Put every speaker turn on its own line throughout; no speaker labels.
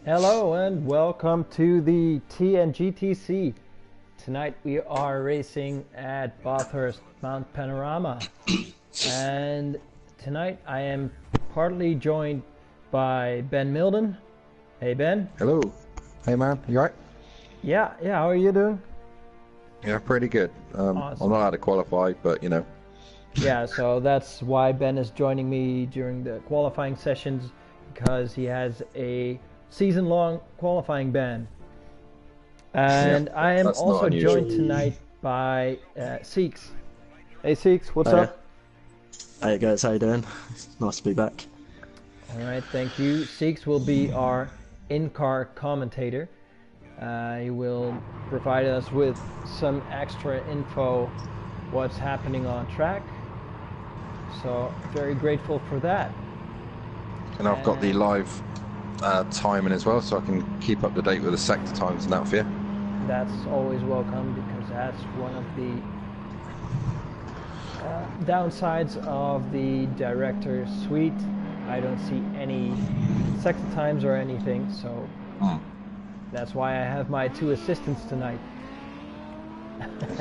Hello and welcome to the TNGTC. Tonight we are racing at Bathurst Mount Panorama. And tonight I am partly joined by Ben Milden. Hey Ben.
Hello. Hey man, you alright?
Yeah, how are you doing?
Yeah, pretty good.
Awesome.
I'm not allowed to qualify, but you know.
Yeah, so that's why Ben is joining me during the qualifying sessions, because he has a season-long qualifying ban. And
Yeah,
I am
that's not
also
unusual.
joined tonight by Seeks. Hey Seeks, what's up?
Hey guys, how you doing? Nice to be back.
All right, thank you. Seeks will be our in-car commentator. He will provide us with some extra info, what's happening on track. So very grateful for that.
And I've got the live timing as well, so I can keep up to date with the sector times and that for you.
That's always welcome, because that's one of the downsides of the director's suite. I don't see any sector times or anything, so that's why I have my two assistants tonight.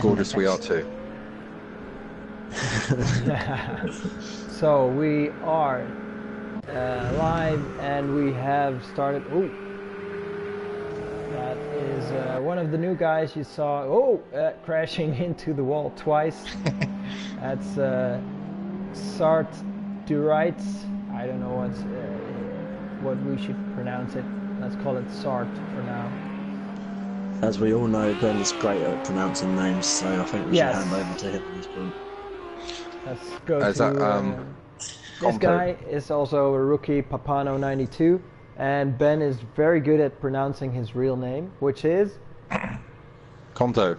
Gorgeous we are too.
So we are live and we have started. Oh, that is one of the new guys you saw. Oh, crashing into the wall twice. That's Sart Durites. I don't know what we should pronounce it. Let's call it Sart for now.
As we all know, Ben is great at pronouncing names, so I think we should hand over to him at this point.
Let's go
Is
to...
that,
this guy is also a rookie, Papano92, and Ben is very good at pronouncing his real name, which is...
Conto.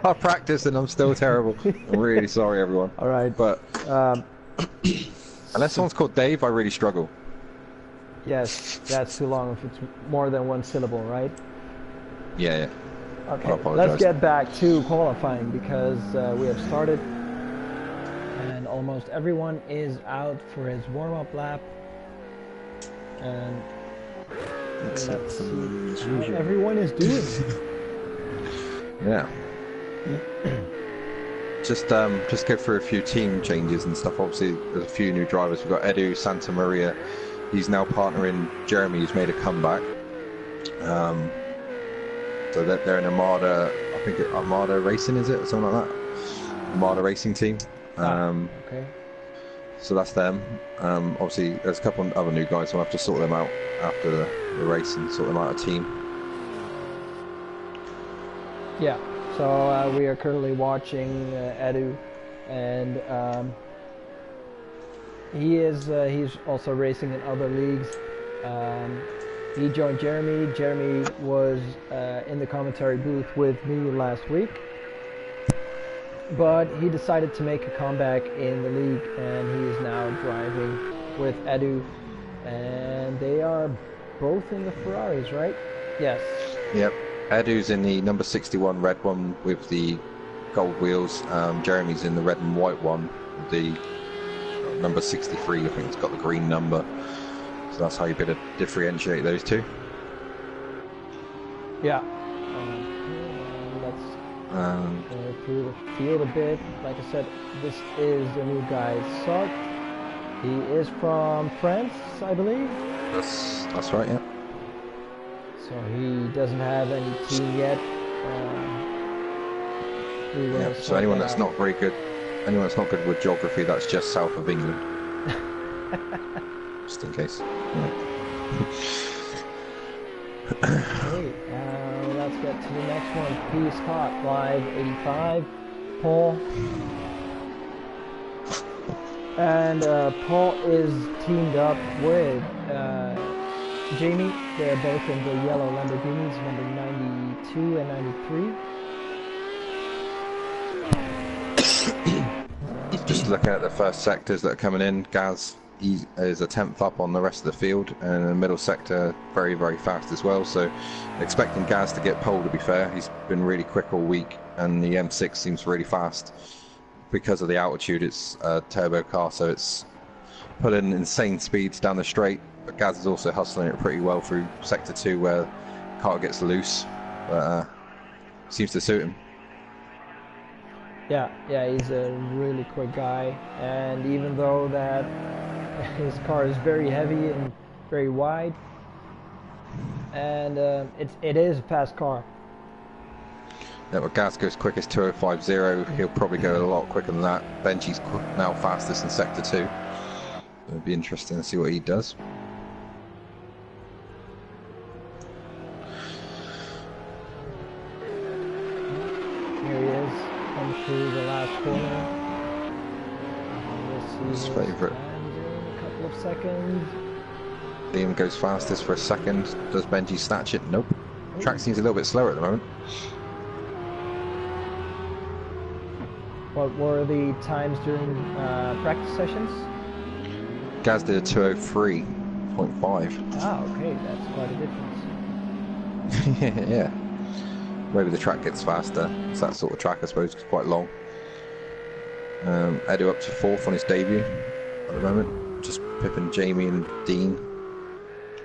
I practiced and I'm still terrible. I'm really sorry, everyone.
All right.
But unless someone's called Dave, I really struggle.
Yes, that's too long if it's more than one syllable, right?
Yeah.
Okay, let's get back to qualifying, because we have started and almost everyone is out for his warm-up lap. And let's see how everyone is doing.
Yeah. Just go through a few team changes and stuff. Obviously, there's a few new drivers. We've got Edu Santa Maria. He's now partnering Jeremy, who's made a comeback. So they're in Armada, I think Armada Racing, is it, or something like that? Armada Racing team.
Okay.
So that's them. Obviously, there's a couple of other new guys, so I'll have to sort them out after the race and sort them out a team.
Yeah, so we are currently watching Edu, and he's also racing in other leagues. He joined Jeremy. Jeremy was in the commentary booth with me last week, but he decided to make a comeback in the league, and he is now driving with Edu, and they are both in the Ferraris, right? Yes.
Yep. Edu's in the number 61 red one with the gold wheels. Jeremy's in the red and white one with the number 63. I think it's got the green number. So that's how you better differentiate those two.
Yeah. Let's go through the field a bit. Like I said, this is the new guy, Sark. He is from France, I believe.
That's right, yeah.
So he doesn't have any team yet.
So anyone that's not very good, anyone that's not good with geography, that's just south of England. Just in case. Yeah.
Okay, let's get to the next one. P. Scott, live 85. Paul. And Paul is teamed up with Jamie. They're both in the yellow Lamborghinis, number 92 and 93.
Just looking at the first sectors that are coming in, Gaz is a 10th up on the rest of the field, and the middle sector very, very fast as well. So expecting Gaz to get pole, to be fair. He's been really quick all week, and the M6 seems really fast. Because of the altitude, it's a turbo car, so it's pulling insane speeds down the straight, but Gaz is also hustling it pretty well through sector 2 where the car gets loose, but seems to suit him.
Yeah, he's a really quick guy, and even though that his car is very heavy and very wide, and it is a fast car.
Yeah, but Gaz goes quickest 2050. He'll probably go a lot quicker than that. Benji's now fastest in sector 2. It'll be interesting to see what he does.
Here he is, comes through the last corner. We'll see his
favourite.
in a couple of seconds.
Liam goes fastest for a second. Does Benji snatch it? Nope. Track seems a little bit slower at the moment.
What were the times during practice sessions?
Gaz did a 203.5.
Ah, okay, that's quite a difference.
Yeah. Maybe the track gets faster. It's that sort of track, I suppose. It's quite long. Edu up to 4th on his debut at the moment. Just pipping Jamie and Dean.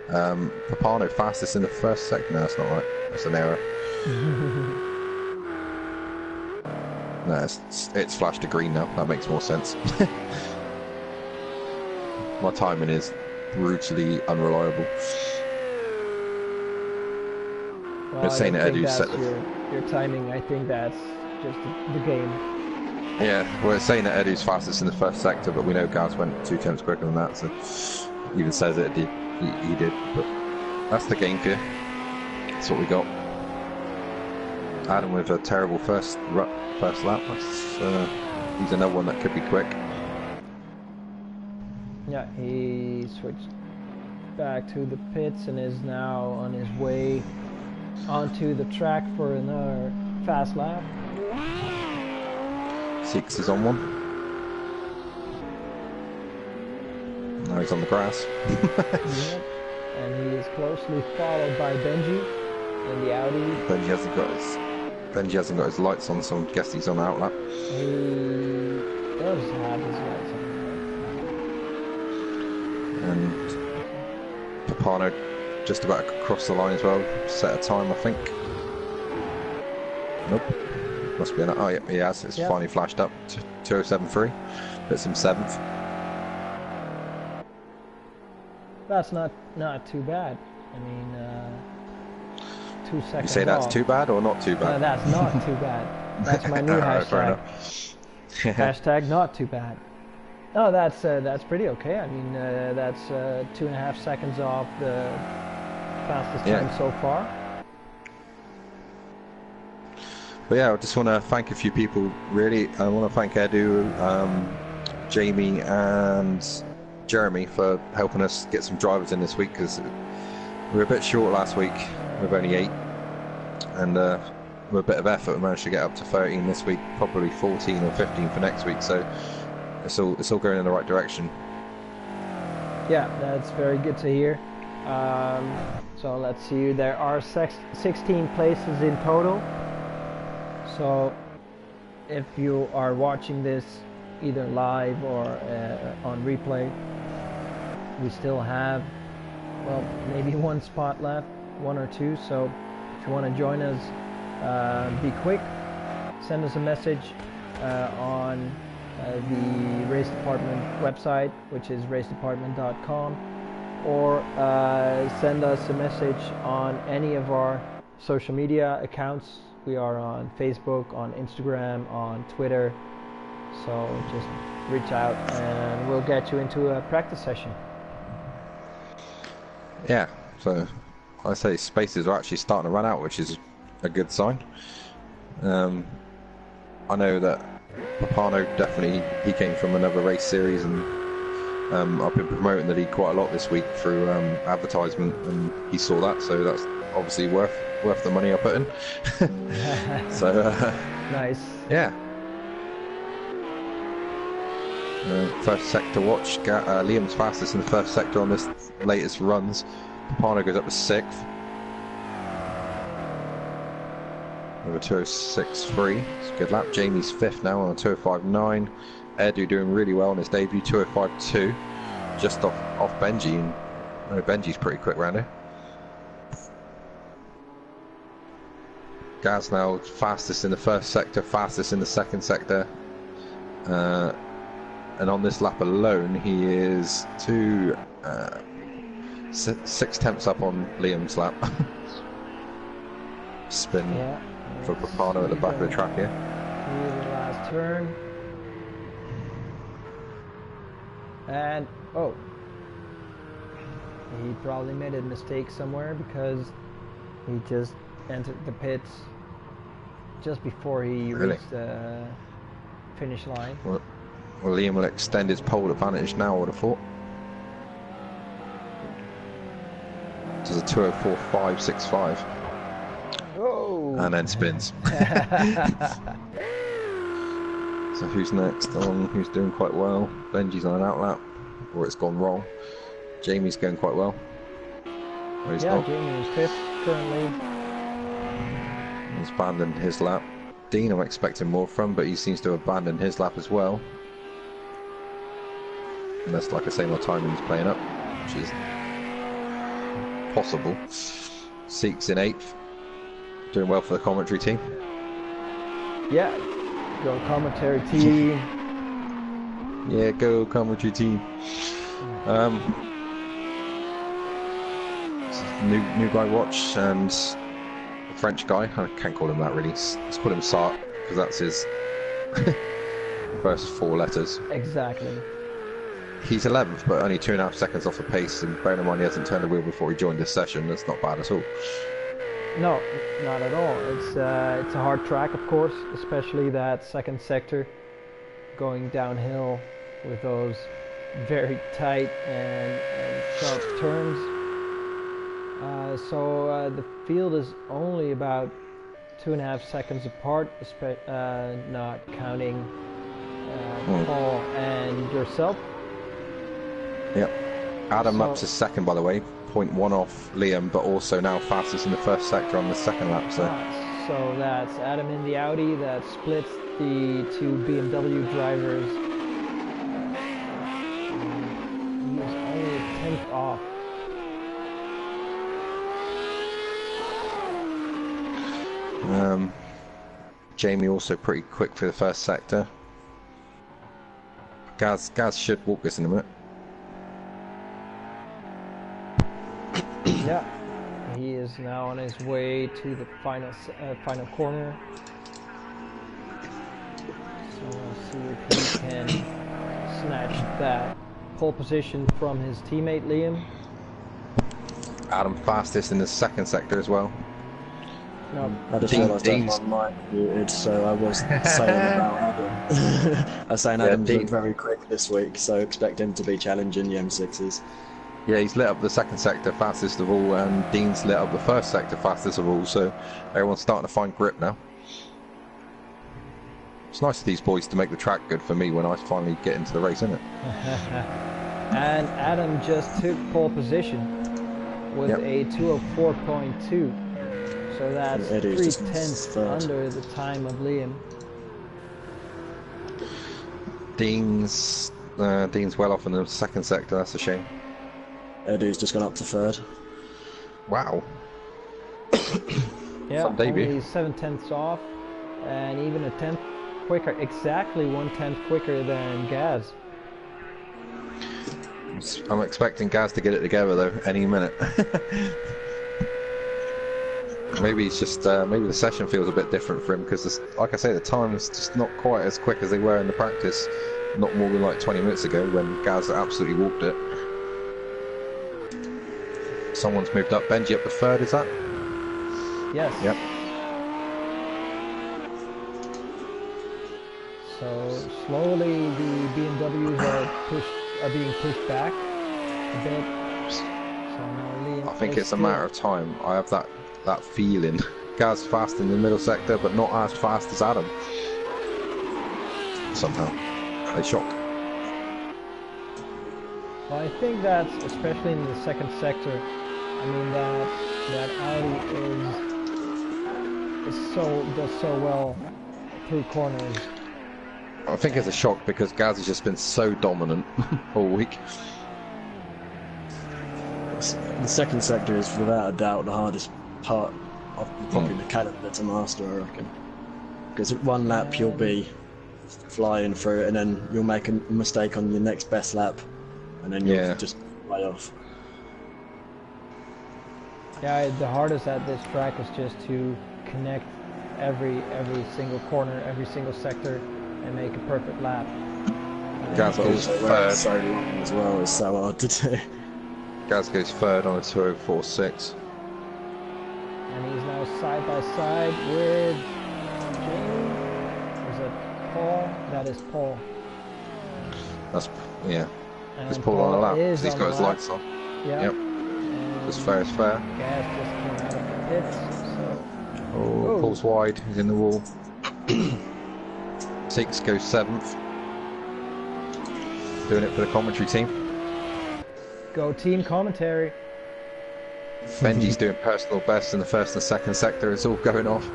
Papano fastest in the first sector. No, that's not right. That's an error. No, it's flashed to green now. That makes more sense. My timing is brutally unreliable.
Well,
saying
I don't
Edu
think
set
that's your timing. I think that's just the game.
Yeah, well, it's saying that Edu's fastest in the first sector, but we know Gaz went 2 tenths quicker than that, so even says it, he did. But that's the game for you. That's what we got. Adam with a terrible first lap. He's another one that could be quick.
Yeah, he switched back to the pits and is now on his way onto the track for another fast lap.
Six is on one. Now he's on the grass.
Yep. And he is closely followed by Benji in the Audi.
Benji hasn't got his lights on, so I guess he's on outlap.
He does have his lights on.
And Papano just about to cross the line as well. Set a time, I think. Nope. Must be an. Oh, yeah, he has. It's finally flashed up. 2073. Puts him 7th.
That's not too bad. I mean, 2 seconds.
You say that's
off.
too bad or not too bad?
No, that's not too bad. That's my new hashtag. Hashtag not too bad. No, that's pretty okay. I mean, that's 2.5 seconds off the fastest time so far.
But yeah, I just want to thank a few people, really. I want to thank Edu, Jamie and Jeremy for helping us get some drivers in this week, because we were a bit short last week with only 8. And with a bit of effort we managed to get up to 13 this week, probably 14 or 15 for next week, so it's all going in the right direction.
Yeah, that's very good to hear. So let's see, there are 16 places in total. So if you are watching this either live or on replay, we still have, well, maybe 1 spot left, 1 or 2. So if you want to join us, be quick. Send us a message on the race department website, which is racedepartment.com, or send us a message on any of our social media accounts. We are on Facebook, on Instagram, on Twitter, so just reach out and we'll get you into a practice session.
Yeah, so I say spaces are actually starting to run out, which is a good sign. I know that Papano definitely, he came from another race series, and I've been promoting the league quite a lot this week through advertisement, and he saw that, so that's obviously worth the money I put in. So
nice.
Yeah. First sector watch. Liam's fastest in the first sector on this latest runs. Papano goes up to 6th. Over 206.3. It's a good lap. Jamie's 5th now on a 205.9. Edu doing really well on his debut, 205.2. just off Benji, and Benji's pretty quick round here. Gaz now fastest in the first sector, fastest in the second sector, and on this lap alone he is 6 tenths up on Liam's lap. Spin for Papano at the back of the track here.
The last turn. And, oh. He probably made a mistake somewhere because he just entered the pits just before he reached the finish line.
Well, Liam will extend his pole advantage now, I would have thought. Does a 2:04.565.
Oh!
And then spins. So who's next on? Who's doing quite well? Benji's on an outlap, or it's gone wrong. Jamie's going quite well. Oh, he's not.
Jamie is 5th currently.
He's abandoned his lap. Dean I'm expecting more from, but he seems to have abandoned his lap as well. Unless, like I say, my timing's playing up, which is possible. Seek's in 8th. Doing well for the commentary team.
Yeah, go commentary team.
Yeah, go commentary team. New guy watch, and a French guy. I can't call him that really. Let's call him Sark, because that's his first 4 letters.
Exactly.
He's 11th, but only 2.5 seconds off the pace, and bearing in mind he hasn't turned the wheel before he joined this session. That's not bad at all.
No, not at all. It's a hard track, of course, especially that second sector, going downhill with those very tight and sharp turns. So the field is only about 2.5 seconds apart, not counting Paul and yourself.
Yep. Adam up to second, by the way. 0.1 off Liam, but also now fastest in the first sector on the second lap. So
that's Adam in the Audi that splits the 2 BMW drivers. He was only a 10th off.
Jamie also pretty quick for the first sector. Gaz should walk this in a minute.
Yeah, he is now on his way to the final corner. So we'll see if he can snatch that pole position from his teammate Liam.
Adam fastest in the second sector as well.
No,
I just realised that my mic muted, so I was saying about Adam. I was saying Adam's been very quick this week, so expect him to be challenging the M6s.
Yeah, he's lit up the second sector fastest of all, and Dean's lit up the first sector fastest of all, so everyone's starting to find grip now. It's nice of these boys to make the track good for me when I finally get into the race, isn't it?
And Adam just took pole position with a 2:04.2. So that's 3/10 under the time of Liam.
Dean's well off in the second sector, that's a shame.
Eddie's just gone up to 3rd.
Wow.
Yeah, only 7/10 off, and even a 10th quicker, exactly 1/10 quicker than Gaz.
I'm expecting Gaz to get it together though, any minute. Maybe it's just maybe the session feels a bit different for him because, like I say, the time's just not quite as quick as they were in the practice. Not more than like 20 minutes ago when Gaz absolutely walked it. Someone's moved up. Benji up to 3rd, is that?
Yes.
Yep.
So slowly the BMWs are being pushed back a bit. So now Liam
I think it's a matter of time. I have that feeling. Gaz fast in the middle sector, but not as fast as Adam. Somehow. They shock.
Well, I think that's especially in the second sector. I mean that Audi does so well through corners.
I think it's a shock because Gaz has just been so dominant all week.
The second sector is without a doubt the hardest part of probably the calendar to master, I reckon. Because one lap you'll be flying through it, and then you'll make a mistake on your next best lap, and then you'll just fly off.
Yeah, the hardest at this track is just to connect every single corner, every single sector, and make a perfect lap.
Gaz goes third.
So long as well, it's so hard to do.
Gaz goes third on a 2:04.6.
And he's now side by side with Jamie. Is it Paul? That is Paul.
That's, yeah.
And
There's Paul on the lap.
is
He's
on
got
the
his
lap.
lights on.
Yeah.
Yep. As fair as fair.
Gas just came out of the pits, so...
Oh, Paul's wide. He's in the wall. 6 goes 7th. Doing it for the commentary team.
Go team commentary.
Benji's doing personal best in the first and second sector. It's all going off.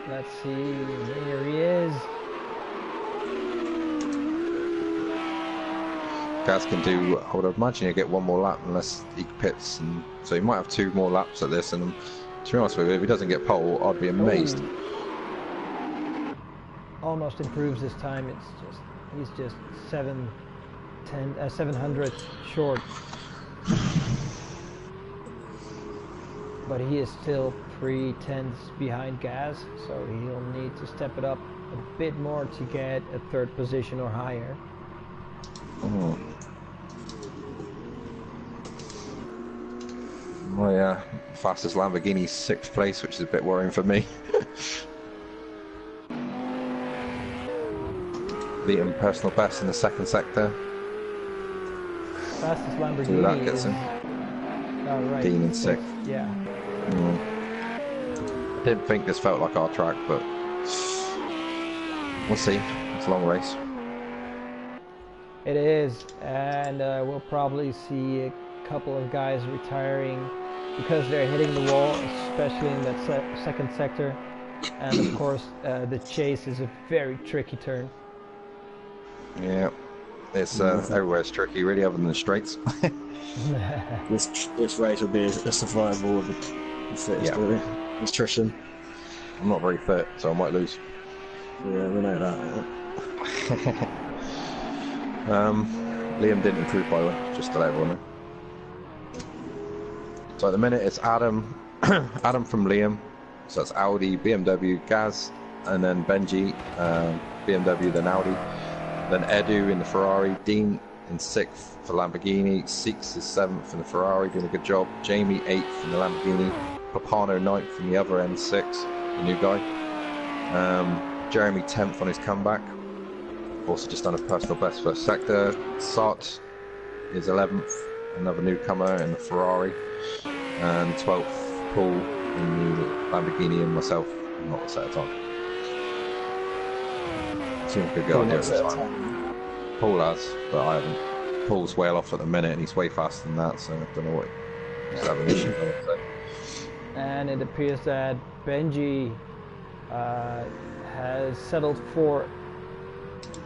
Let's see. Here he is.
Gaz can do, I would imagine he'll get one more lap unless he pits, and so he might have 2 more laps at this, and to be honest with you, if he doesn't get pole, I'd be amazed.
Oh. Almost improves his time. He's just 700 short. But he is still 3/10 behind Gaz, so he'll need to step it up a bit more to get a 3rd position or higher.
Oh. Well, yeah, fastest Lamborghini 6th place, which is a bit worrying for me. Beating personal best in the second sector.
Fastest Lamborghini.
So that gets him.
Oh, right.
Dean in 6th.
Yeah.
I didn't think this felt like our track, but we'll see. It's a long race.
It is, and we'll probably see a couple of guys retiring because they're hitting the wall, especially in that second sector. And of course, the chase is a very tricky turn.
Yeah, it's everywhere's tricky, really, other than the straights.
This race will be a survival of the fittest, really. Nutrition.
I'm not very fit, so I might lose.
Yeah, we know that.
Liam didn't improve, by the way, just to let everyone know. So at the minute it's Adam, Adam from Liam. So that's Audi, BMW, Gaz, and then Benji, BMW, then Audi. Then Edu in the Ferrari, Dean in 6th for Lamborghini, Six is 7th in the Ferrari, doing a good job. Jamie 8th in the Lamborghini, Papano 9th from the other N6, the new guy. Jeremy 10th on his comeback. Also just done a personal best first sector. Sart is 11th, another newcomer in the Ferrari. And 12th, Paul in the Lamborghini, and myself, not a set of time. Seems good go idea at the time. Paul has, but I haven't. Paul's well off at the minute and he's way faster than that, so I don't know what he's having an issue with.
And it appears that Benji has settled for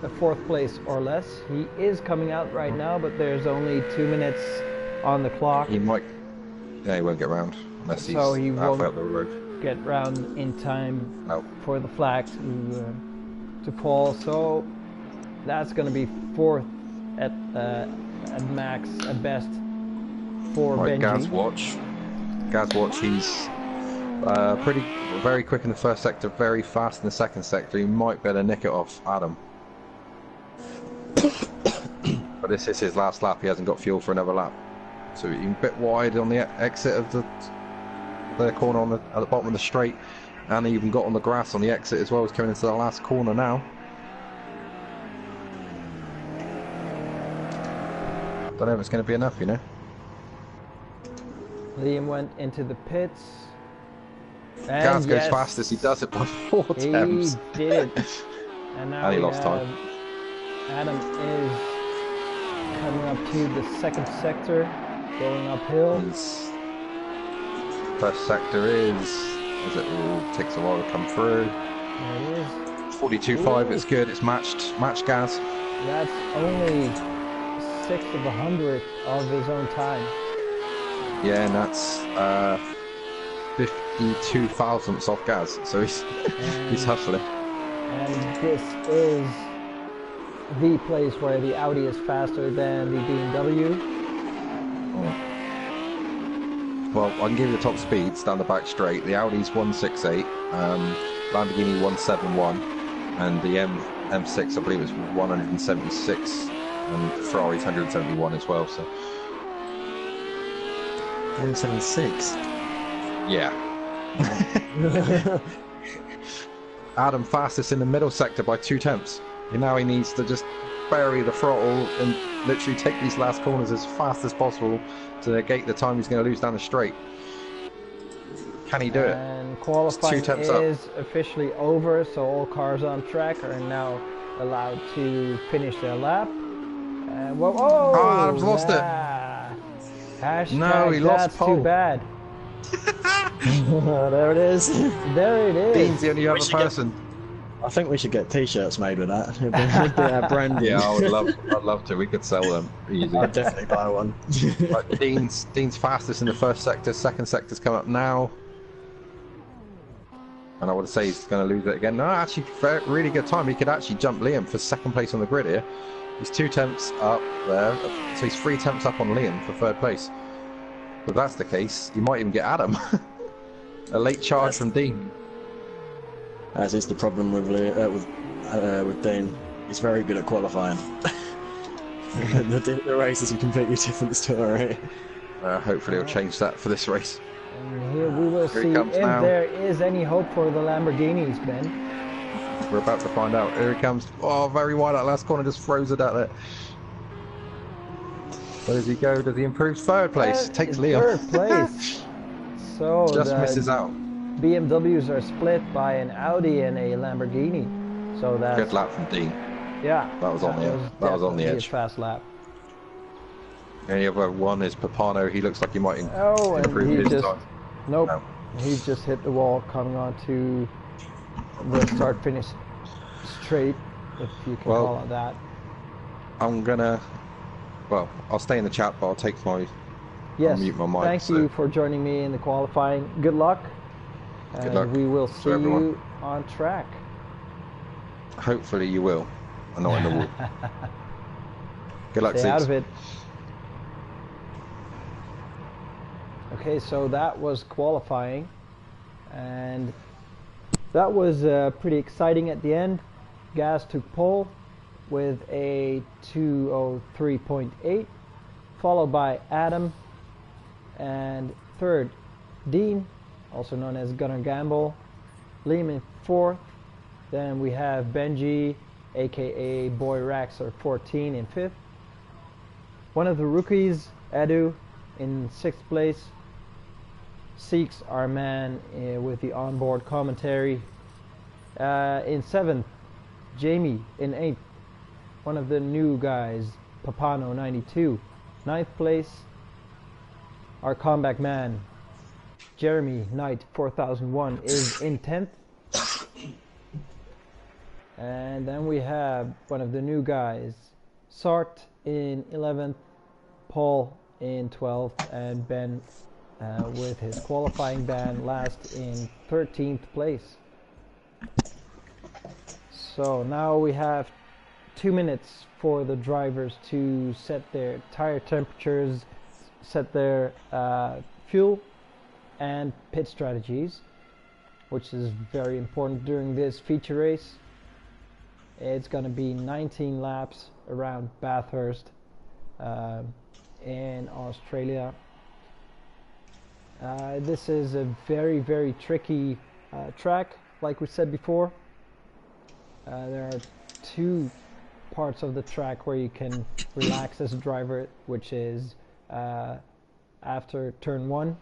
a 4th place or less. He is coming out right now, but there's only 2 minutes on the clock.
He might, yeah, he won't get round unless he's
so he won't
out the road.
Get round in time for the flag to fall. So that's going to be 4th at max, at best for Benji.
Gaz watch. He's very quick in the first sector, very fast in the second sector. He might be able to nick it off Adam. But this is his last lap. He hasn't got fuel for another lap, so he's a bit wide on the exit of the corner at the bottom of the straight, and he even got on the grass on the exit as well. He's coming into the last corner now. Don't know if it's going to be enough, you know.
Liam went into the pits.
Gaz goes fastest. He does it by 4 attempts.
He did it. And now
he lost time.
Adam is coming up to the second sector, going uphill.
First sector as it all takes a while to come through.
There it is.
42.5, it's good, it's matched Gaz.
That's only 1/6 of a hundredth of his own time.
Yeah, and that's 52 thousandths off gas, so he's hustling.
And this is the place where the Audi is faster than the BMW.
Well, I can give you the top speeds down the back straight. The Audi's 168, Lamborghini 171, and the M6 I believe is 176, and Ferrari's 171 as well. So
176.
yeah. Adam fastest in the middle sector by 2/10. And now he needs to just bury the throttle and literally take these last corners as fast as possible to negate the time he's going to lose down the straight. Can he do it?
And qualifying is officially over, so all cars on track are now allowed to finish their lap. And whoa, oh,
Adam's lost it.
Hashtag
No, he lost
that's
pole.
too bad.
There it is.
There it is.
Dean's the only other person.
I think we should get T-shirts made with that. It'd be our branding.
Yeah, I'd love to. We could sell them easy.
I'd definitely buy one.
Like Dean's fastest in the first sector. Second sector's come up now, and I would say he's going to lose it again. No, actually, really good time. He could actually jump Liam for second place on the grid here. He's 2/10 up there, so he's 3/10 up on Liam for third place. If that's the case, you might even get Adam. A late charge from Dean.
As is the problem with Dean. He's very good at qualifying. the race is a completely different story.
Hopefully he'll change that for this race.
And here we will see if there is any hope for the Lamborghinis, Ben.
We're about to find out. Here he comes. Oh, very wide that last corner, just throws it out there. Where does he go? Does he improve? Third place. Takes Liam.
Third place. So
just misses out.
BMWs are split by an Audi and a Lamborghini. So that's
good lap from Dean.
Yeah.
That was on the edge.
Fast lap.
And the other one is Papano. He looks like he might improve his time.
Nope. No. He just hit the wall coming on to the start finish straight, if you can call it that.
I'll stay in the chat, but I'll take my
Yes,
I'll mute my mic,
thank you for joining me in the qualifying. Good luck.
Good luck.
We will see you on track.
Hopefully you will. And not in the wall. Good luck,
Stay out of it. Okay, so that was qualifying. And that was pretty exciting at the end. Gas took pole with a 2:03.8, followed by Adam, and third Dean, also known as Gunnar Gamble. Liam in fourth. Then we have Benji, aka Boy Raxer 14 in fifth. One of the rookies, Edu, in sixth place. Seeks our man with the onboard commentary. In seventh, Jamie in eighth. One of the new guys, Papano 92. Ninth place, our comeback man, Jeremy Knight 4001 is in 10th. And then we have one of the new guys, Sart in 11th, Paul in 12th, and Ben with his qualifying ban last in 13th place. So now we have 2 minutes for the drivers to set their tire temperatures, set their fuel and pit strategies, which is very important during this feature race. It's going to be 19 laps around Bathurst in Australia. This is a very, very tricky track, like we said before. There are two parts of the track where you can relax as a driver, which is after turn 1,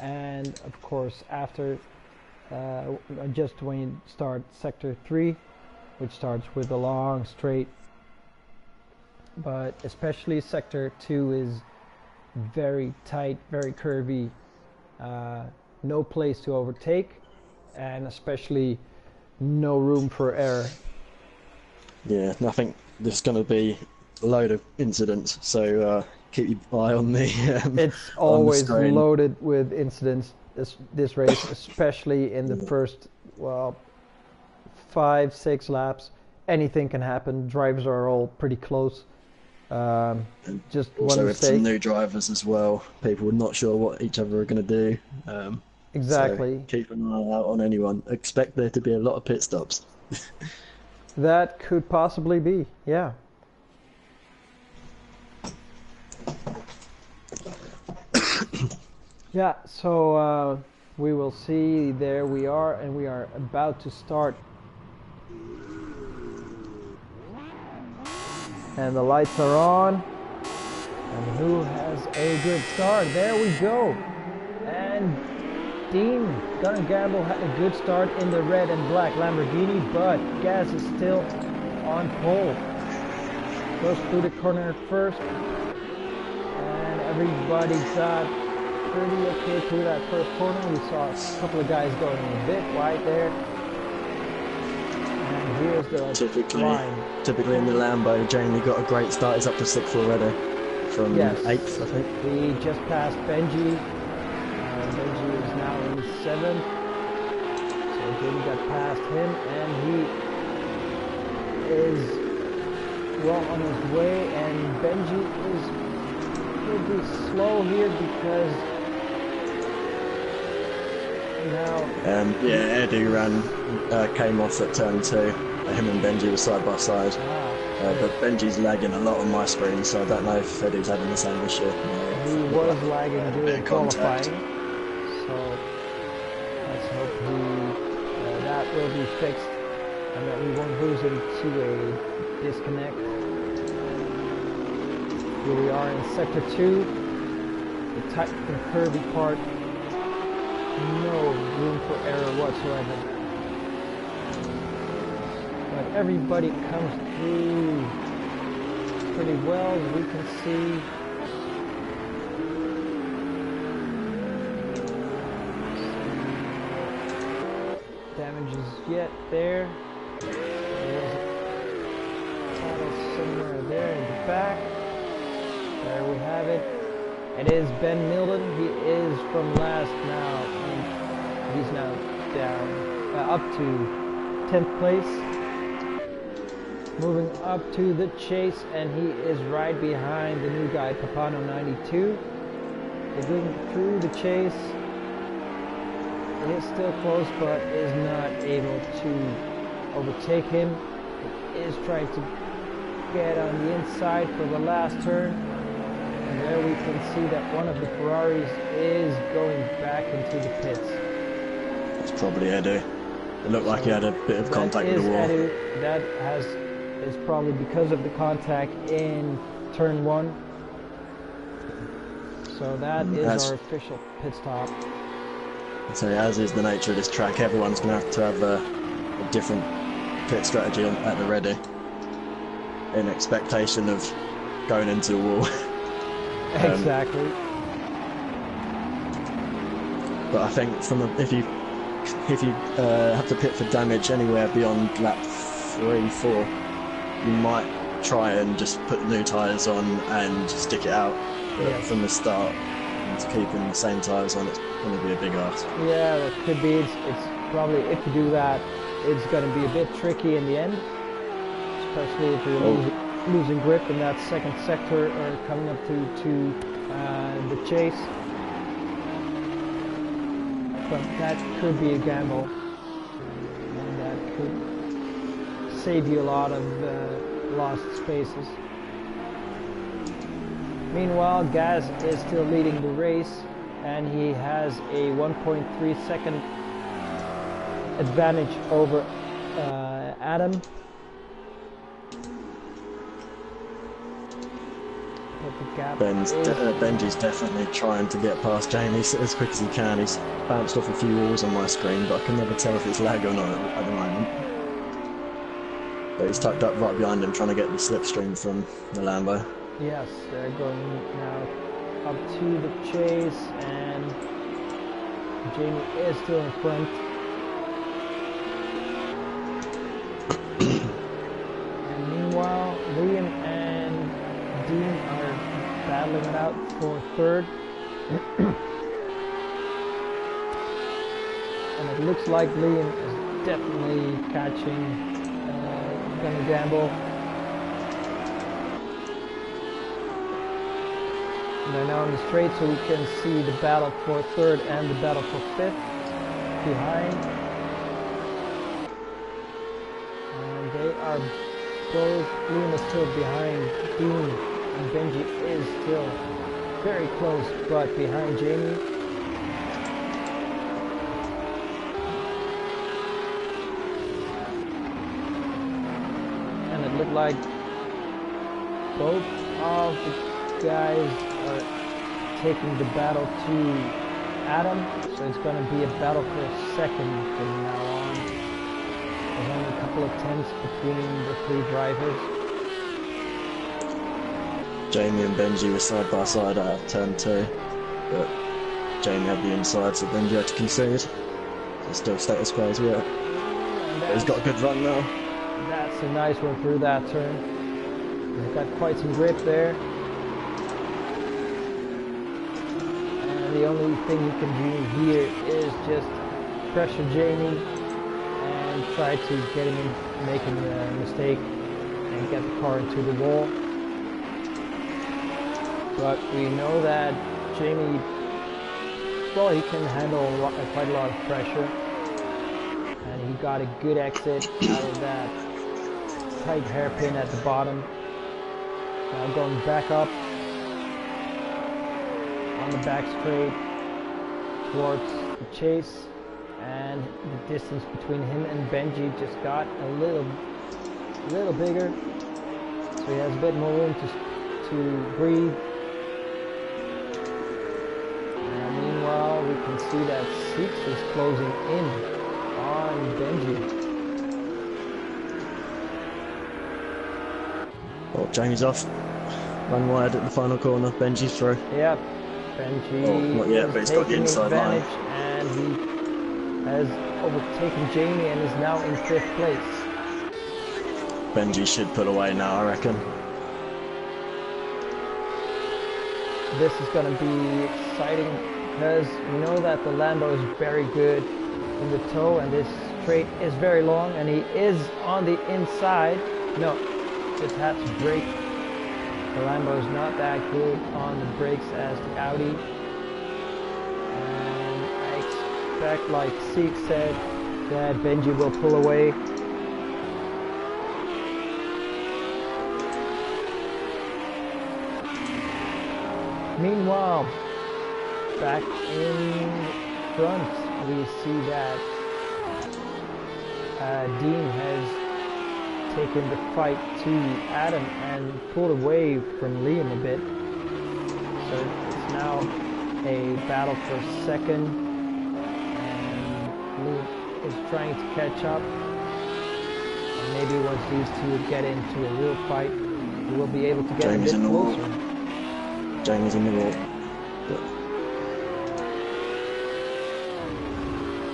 and of course after just when you start sector 3, which starts with a long straight. But especially sector 2 is very tight, very curvy, no place to overtake, and especially no room for error.
Yeah, I think there's going to be a load of incidents, so keep your eye on the
It's
on the
always
screen.
loaded with incidents. This race, especially in the first, well, 5-6 laps, anything can happen. Drivers are all pretty close. Just
Also
one
with some
mistake.
new drivers as well, people are not sure what each other are going to do.
Exactly.
So keep an eye out on anyone. Expect there to be a lot of pit stops.
That could possibly be, yeah. Yeah, so we will see. There we are, and we are about to start. And the lights are on. And who has a good start? There we go. And Dean Gun and Gamble had a good start in the red and black Lamborghini, but Gaz is still on pole. Goes through the corner first. And everybody got pretty okay through that first corner. We saw a couple of guys going a bit wide there. And here's the line.
Typically in the Lambo, Jamie got a great start. He's up to 6th already from 8th, I think.
He just passed Benji. Benji is now in 7th. So Jamie got past him, and he is well on his way. And Benji is pretty slow here because now.
Edu came off at turn 2. Him and Benji were side by side. But Benji's lagging a lot on my screen, so I don't know if Edu's having the same issue.
He was lagging during qualifying, so let's hope that will be fixed and that we won't lose him to a disconnect. Here we are in sector 2, the tight and curvy part. No room for error whatsoever. But everybody comes through pretty well, as we can see. Damages yet there. There's a tunnel somewhere there in the back. There we have it. It is Ben Milden. He is from last now. He's now down up to 10th place. Moving up to the chase, and he is right behind the new guy, Papano 92. They're going through the chase. He is still close, but is not able to overtake him. He is trying to get on the inside for the last turn. And there we can see that one of the Ferraris is going back into the pits.
It's probably Edu. It looked like he had a bit of contact with the wall.
Edu. That is probably because of the contact in turn 1. So that is our official pit stop.
So as is the nature of this track, everyone's going to have a different pit strategy at the ready in expectation of going into the wall.
Exactly.
But I think if you have to pit for damage anywhere beyond lap 3-4, you might try and just put new tyres on and stick it out from the start. And keeping the same tyres on, it's going to be a big ask.
Yeah, that could be. It's probably, if you do that, it's going to be a bit tricky in the end, especially if you're losing grip in that second sector or coming up to the chase. But that could be a gamble, and that could save you a lot of lost spaces. Meanwhile, Gaz is still leading the race, and he has a 1.3 second advantage over Adam.
Benji's definitely trying to get past Jamie as quick as he can. He's bounced off a few walls on my screen, but I can never tell if it's lag or not at the moment. But he's tucked up right behind him, trying to get the slipstream from the Lambo.
Yes, they're going now up to the chase, and Jamie is still in front. And meanwhile, Liam and battling it out for third. And it looks like Liam is definitely catching, gonna gamble. And they're now on the straight, so we can see the battle for third and the battle for fifth behind. And they are both, Liam is still behind Dean, and Benji is still very close, but behind Jamie. And it looked like both of the guys are taking the battle to Adam, so it's going to be a battle for second from now on. There's only a couple of tenths between the three drivers.
Jamie and Benji were side by side at turn 2, but Jamie had the inside, so Benji had to concede. So still status quo as well. But he's got a good run now.
That's a nice one through that turn. He's got quite some grip there. And the only thing he can do here is just pressure Jamie and try to get him in, making a mistake and get the car into the wall. But we know that Jamie, well, he can handle quite a lot of pressure. And he got a good exit out of that tight hairpin at the bottom. Now going back up on the back straight towards the chase, and the distance between him and Benji just got a little bigger, so he has a bit more room to breathe. And meanwhile, we can see that Six is closing in on Benji.
Oh, Jamie's off. Run wide at the final corner. Benji's through.
Yep, Benji
not yet, but he's got the inside line.
And he has overtaken Jamie and is now in 5th place.
Benji should pull away now, I reckon.
This is going to be exciting because we know that the Lambo is very good in the toe, and this straight is very long, and he is on the inside. No, just had to brake. The Lambo is not that good on the brakes as the Audi. And I expect, like Seek said, that Benji will pull away. Meanwhile, back in front, we see that Dean has taken the fight to Adam and pulled away from Liam a bit. So it's now a battle for second, and Liam is trying to catch up. And maybe once these two get into a real fight, we will be able to get
Jamie's
a bit closer.
Jamie's in the wall.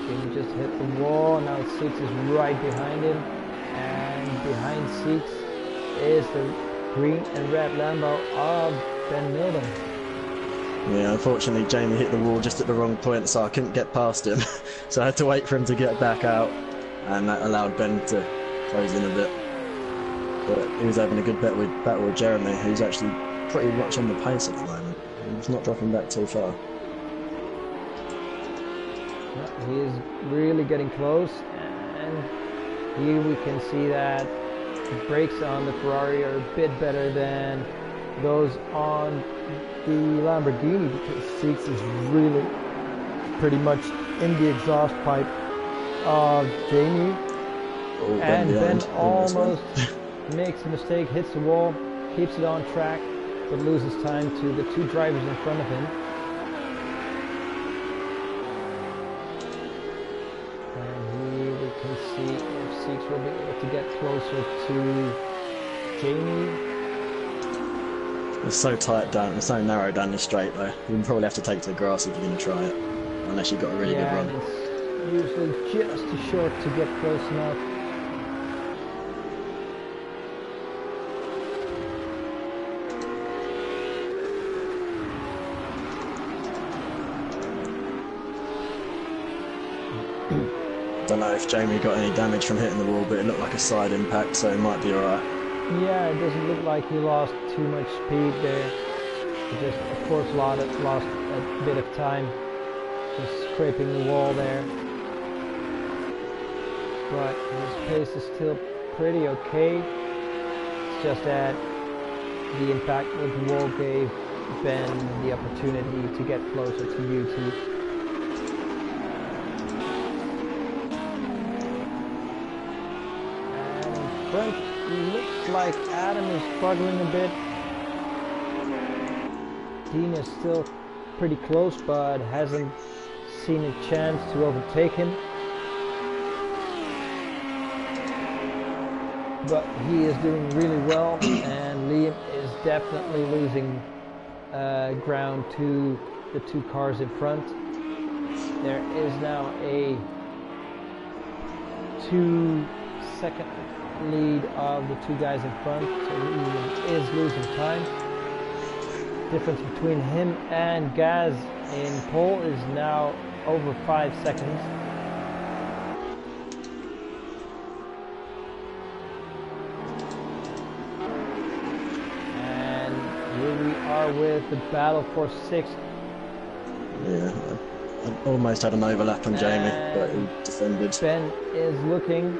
Jamie just hit the wall, now Six is right behind him. And behind Six is the green and red Lambo of Ben Milden.
Yeah, unfortunately Jamie hit the wall just at the wrong point, so I couldn't get past him. So I had to wait for him to get back out, and that allowed Ben to close in a bit. But he was having a good battle with Jeremy, who's actually pretty much on the pace at the moment. He's not dropping back too far.
Yeah, he is really getting close, and here we can see that the brakes on the Ferrari are a bit better than those on the Lamborghini, because Six is really pretty much in the exhaust pipe of Jamie.
Oh,
and Ben almost makes a mistake, hits the wall, keeps it on track, but loses time to the two drivers in front of him. See if Six will be able to get closer to Jamie.
It's so tight down, it's so narrow down this straight though. You probably have to take to the grass if you're going to try it, unless you've got a really good run.
It's usually just too short to get close enough.
Don't know if Jamie got any damage from hitting the wall, but it looked like a side impact, so it might be alright.
Yeah, it doesn't look like he lost too much speed there. He just, of course, lost a bit of time just scraping the wall there. But his pace is still pretty okay. It's just that the impact with the wall gave Ben the opportunity to get closer to you two. And in front, looks like Adam is struggling a bit. Dean is still pretty close, but hasn't seen a chance to overtake him. But he is doing really well, and Liam is definitely losing ground to the two cars in front. There is now a 2-second lead of the two guys in front, so Liam is losing time. Difference between him and Gaz in pole is now over 5 seconds. Here we are with the battle for 6th.
Yeah, I almost had an overlap on Jamie, but he defended.
Ben is looking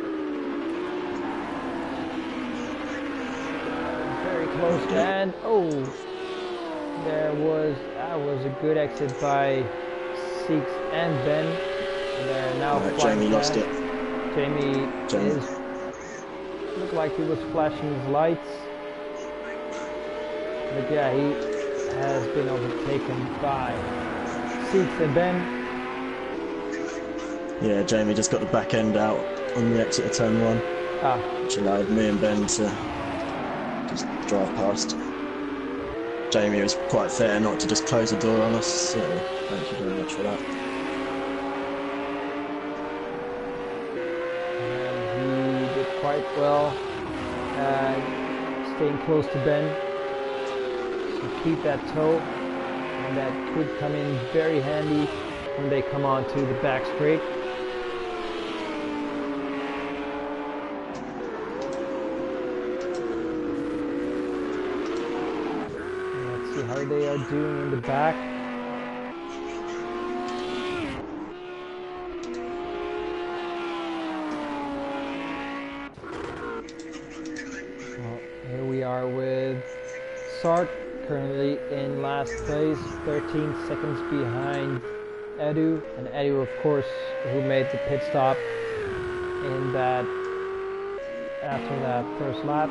very close, and that was a good exit by Seeks and Ben. They're now
Jamie lost it.
Jamie looked like he was flashing his lights. But yeah, he has been overtaken by Seeks and Ben.
Yeah, Jamie just got the back end out on the exit of turn 1, which allowed me and Ben to just drive past. Jamie was quite fair not to just close the door on us, so thank you very much for that.
And he did quite well, staying close to Ben. Keep that toe, and that could come in very handy when they come onto the back straight. Let's see how they are doing in the back. Well, here we are with Sark. Currently in last place, 13 seconds behind Edu, and Edu, of course, who made the pit stop in that after that first lap.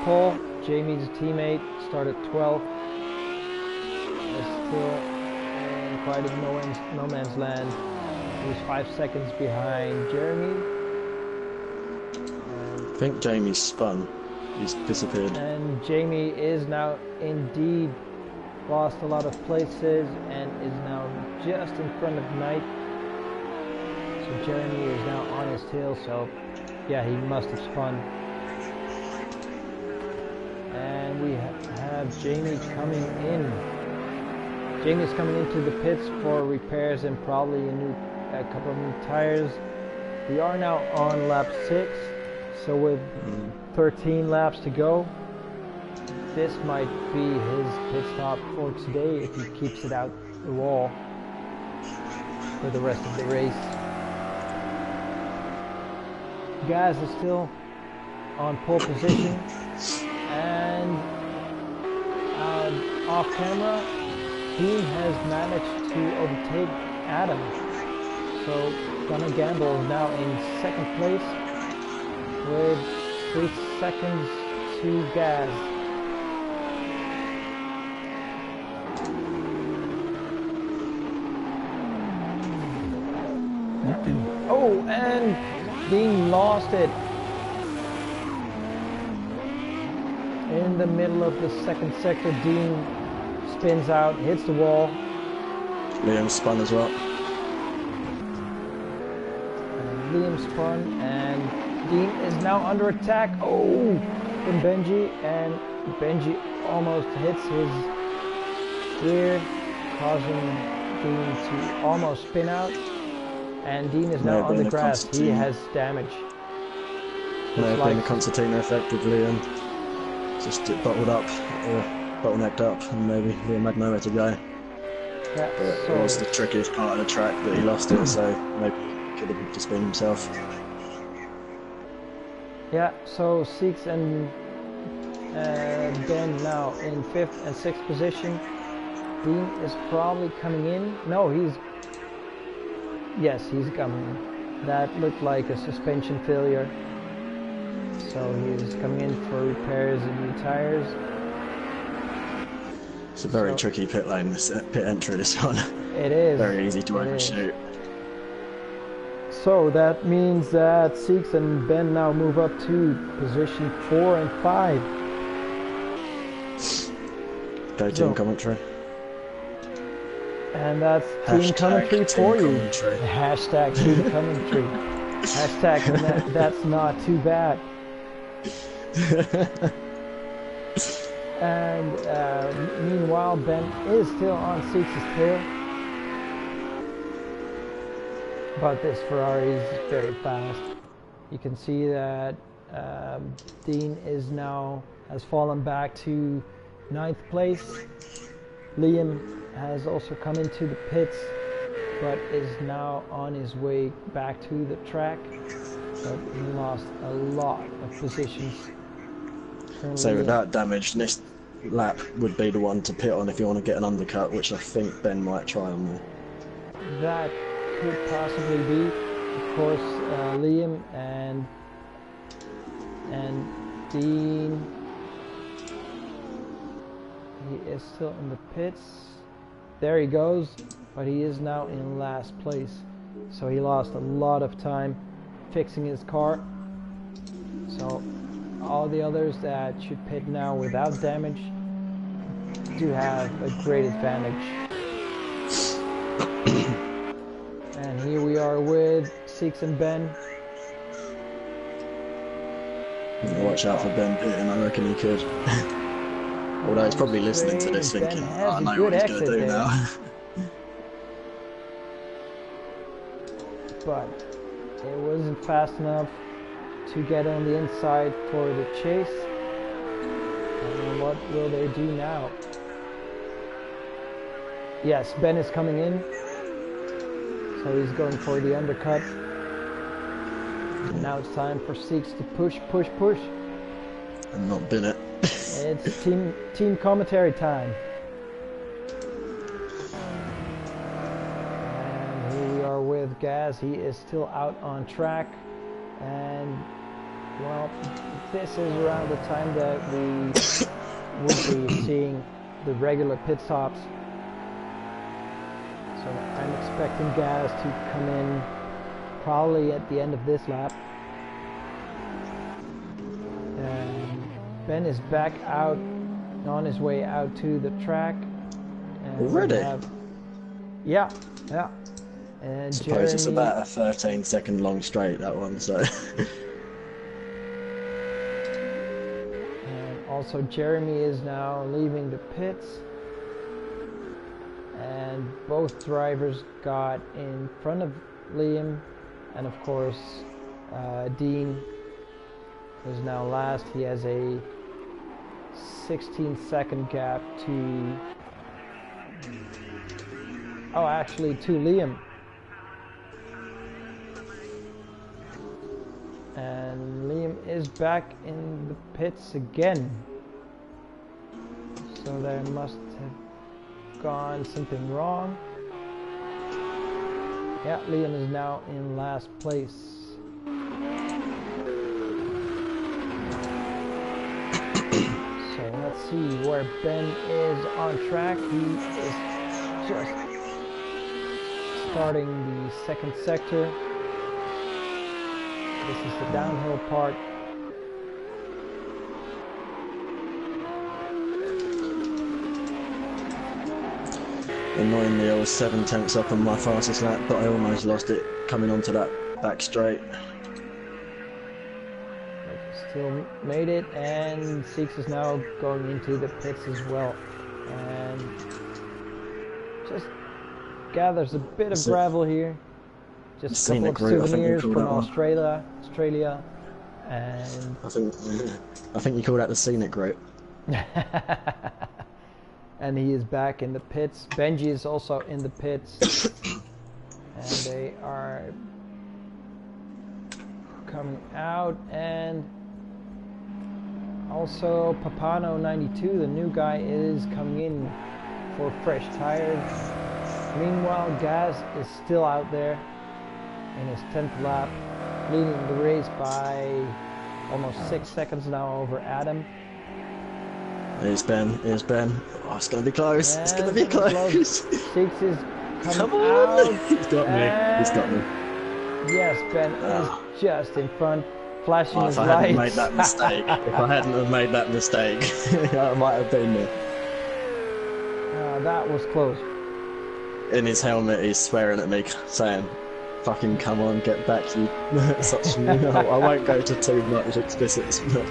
Paul, Jamie's teammate, started 12th. Is still in quite a no man's land. He's 5 seconds behind Jeremy.
I think Jamie's spun. He's disappeared.
And Jamie is now indeed lost a lot of places and is now just in front of Knight. So Jeremy is now on his tail, so yeah, he must have spun. And we have Jamie coming in. Jamie's coming into the pits for repairs and probably a couple of new tires. We are now on lap 6. So with 13 laps to go, this might be his pit stop for today if he keeps it out the wall for the rest of the race. Gaz is still on pole position, and off camera, he has managed to overtake Adam. So Gonna Gamble is now in 2nd place with 3 seconds to Gaz. Oh, and Dean lost it in the middle of the 2nd sector. Dean spins out, hits the wall.
Liam spun as well.
And Liam spun, and Dean is now under attack. Oh, from Benji, and Benji almost hits his rear, causing Dean to almost spin out, and Dean is
May
now
have
on
been
the
a
grass. He
Constantine.
has damage.
May have been a
like-
concertina effect with Liam. Just bottled up, or bottlenecked up, and maybe Liam had nowhere to go.
Yeah,
But it
so
was the trickiest part of the track that he lost it, so maybe he could have just been himself.
yeah, so Six and Ben now in 5th and 6th position. Dean is probably coming in. No, yes, he's coming in. That looked like a suspension failure. So he's coming in for repairs and new tires.
It's a very tricky pit lane, pit entry, this one.
It is.
Very easy to overshoot.
So that means that Six and Ben now move up to position 4 and 5.
Go team commentary.
And that's team commentary for you. Hashtag team commentary. Hashtag that's not too bad. And meanwhile, Ben is still on Six's tail. But this Ferrari is very fast. You can see that Dean is now has fallen back to 9th place. Liam has also come into the pits, but is now on his way back to the track. But he lost a lot of positions. Currently,
So without damage, next lap would be the one to pit on if you want to get an undercut, which I think Ben might try on there.
that could possibly be, of course, Liam and Dean. He is still in the pits. There he goes, but he is now in last place. So he lost a lot of time fixing his car. So all the others that should pit now without damage do have a great advantage. And here we are with Six and Ben.
Watch out for Ben pitting, I reckon he could. Although he's probably listening to this thinking, I know what he's going to do now.
But it wasn't fast enough to get on the inside for the chase. And what will they do now? Yes, Ben is coming in. So he's going for the undercut. And now it's time for Six to push.
And not bin it.
It's team commentary time. And here we are with Gaz. He is still out on track. And, well, this is around the time that we would be seeing the regular pit stops. So I'm expecting Gaz to come in probably at the end of this lap. And Ben is back out, on his way out to the track. And
already?
Yeah. And
I suppose it's about a 13-second long straight, that one, so...
And also Jeremy is now leaving the pits. And both drivers got in front of Liam. And of course, Dean is now last. He has a 16-second gap to... Oh, actually to Liam. And Liam is back in the pits again. So there must have gone something wrong. Yeah, Liam is now in last place. So let's see where Ben is on track. He is just starting the second sector. This is the downhill part.
Annoyingly, I was 7/10 up on my fastest lap, but I almost lost it coming onto that back straight.
But still made it, and Six is now going into the pits as well. And just gathers a bit of gravel here. Just a couple of
route,
souvenirs from Australia, and
I think you call that the scenic route.
and he is back in the pits. Benji is also in the pits, and they are coming out, and also Papano 92, the new guy, is coming in for fresh tires. Meanwhile, Gaz is still out there in his 10th lap, leading the race by almost 6 seconds now over Adam.
Here's Ben. Oh, it's going to be close.
And
it's going to be close.
Six is coming
Come on.
out.
He's got me. He's got me.
Yes, Ben is just in front, flashing his
If I
lights.
hadn't made that mistake, I might have been there.
That was close.
In his helmet, he's swearing at me, saying, "Fucking come on, get back, you." I won't go to too much explicits, but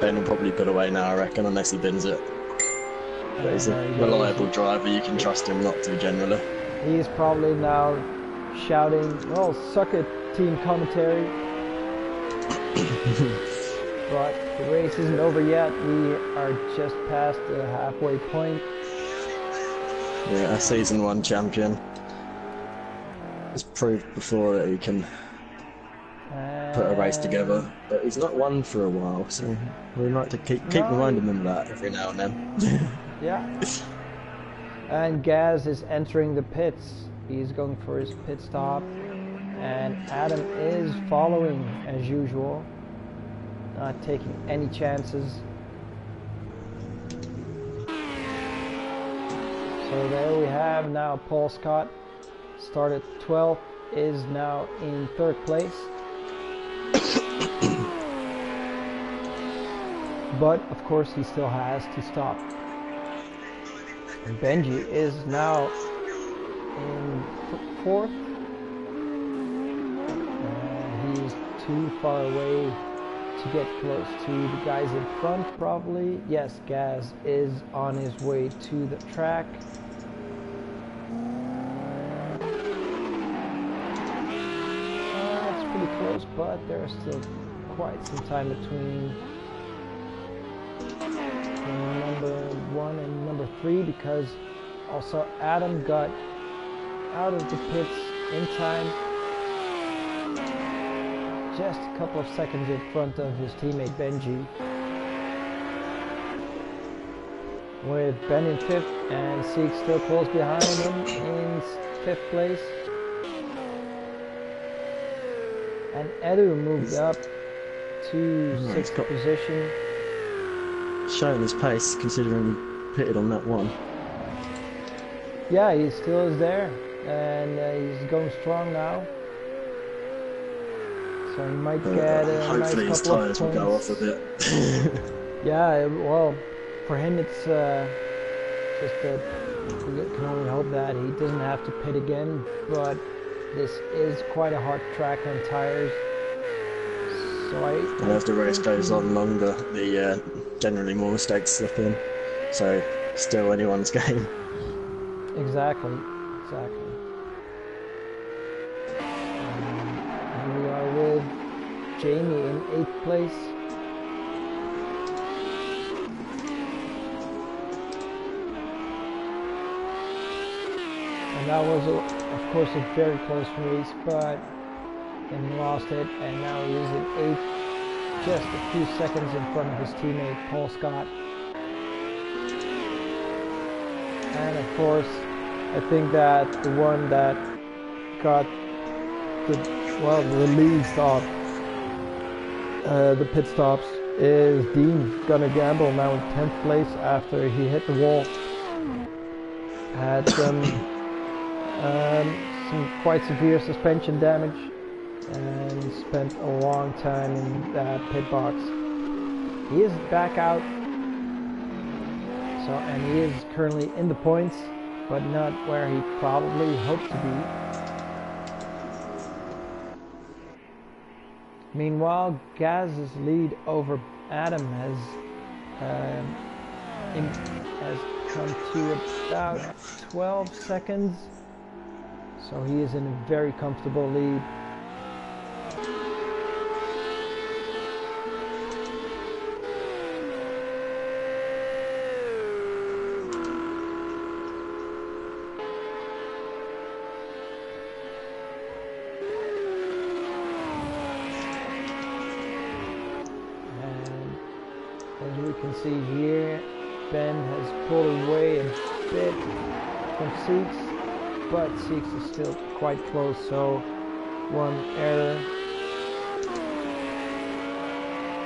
Ben will probably put away now, I reckon, unless he bins it. But he's a reliable driver, you can trust him not to, generally.
He's probably now shouting, "Well, suck it, team commentary." But the race isn't over yet. We are just past the halfway point.
Yeah, a season 1 champion. He's proved before that he can put a race together, but he's not won for a while, so we like to keep reminding him of that every now and then.
Yeah. And Gaz is entering the pits. He's going for his pit stop, and Adam is following as usual, not taking any chances. So there we have now Paul Scott, started 12th, is now in 3rd place. But of course he still has to stop. And Benji is now in 4th. He's too far away to get close to the guys in front, probably. Yes, Gaz is on his way to the track. It's pretty close, but there's still quite some time between number 1 and number 3, because also Adam got out of the pits in time, just a couple of seconds in front of his teammate Benji, with Ben in 5th and Sieg still close behind him in 5th place. And Edu moved up to 6th position.
Showing his pace, considering he pitted on that one.
Yeah, he still is there, and he's going strong now. So he might get a
hopefully
nice
his
couple
tyres
of
will go
points.
off a bit.
Yeah, well, for him it's just that we can only hope that he doesn't have to pit again, but this is quite a hard track on tires. So
and as the race goes on longer, the generally more mistakes slip in. So still anyone's game.
Exactly. And we are with Jamie in 8th place. And that was, of course, a very close race, but then he lost it, and now he is in 8th, just a few seconds in front of his teammate Paul Scott. And of course, I think that the one that got the least of the pit stops is Dean Gonna Gamble, now in 10th place after he hit the wall. Had some quite severe suspension damage and spent a long time in that pit box. He is back out, and he is currently in the points, but not where he probably hoped to be. Meanwhile, Gaz's lead over Adam has come to about 12 seconds. So he is in a very comfortable lead. As we can see here, Ben has pulled away a bit from Seeks, but Seeks is still quite close, so one error.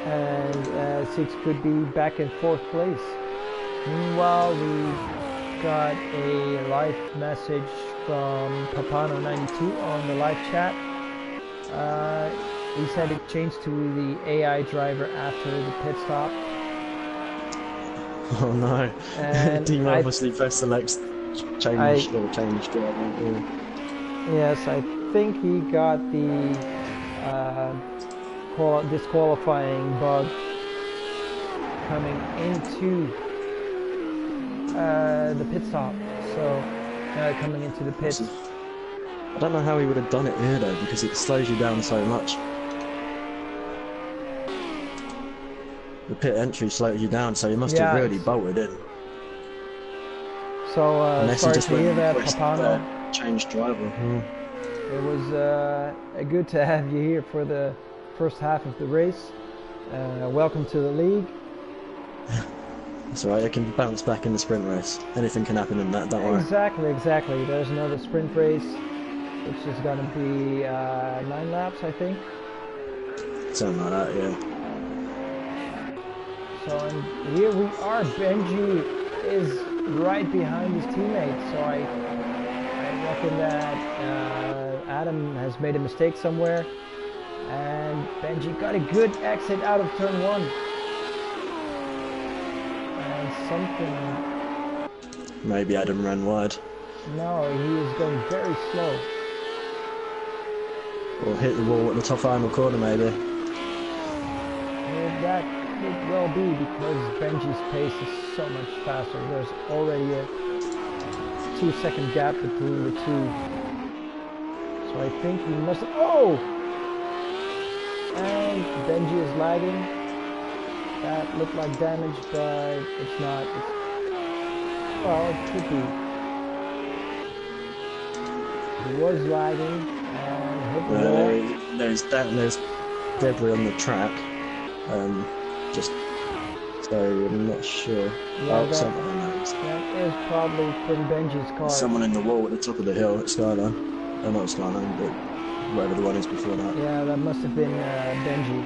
And Seeks could be back in 4th place. Meanwhile, we got a live message from Papano92 on the live chat. He said it changed to the AI driver after the pit stop.
Oh no.
And
Team obviously pressed select change driver.
Yes, I think he got the disqualifying bug coming into the pit stop. So coming into the pits.
I don't know how he would have done it here though, because it slows you down so much. The pit entry slows you down, so he must have really bolted in.
So sorry to hear that, Papano.
Change driver.
It was good to have you here for the first half of the race. Welcome to the league.
That's alright, I can bounce back in the sprint race. Anything can happen in that, don't worry.
Exactly. There's another sprint race, which is going to be 9 laps, I think.
Something like that, yeah.
So here we are. Benji is right behind his teammates. So I reckon that Adam has made a mistake somewhere, and Benji got a good exit out of turn 1. And something.
Maybe Adam ran wide.
No, he is going very slow.
Or hit the wall at the top final corner, maybe.
Well, that could well be, because Benji's pace is so much faster. There's already a 2-second gap between the two. So I think he must... Oh! And Benji is lagging. That looked like damage, but it's not. Well, it could be. He was lagging and hit the wall.
There's debris on the track. Just so I'm not sure.
Yeah, that is probably from Benji's car.
Someone in the wall at the top of the hill at Skyline. Not Skyline, but whatever the one is before that.
Yeah, that must have been Benji.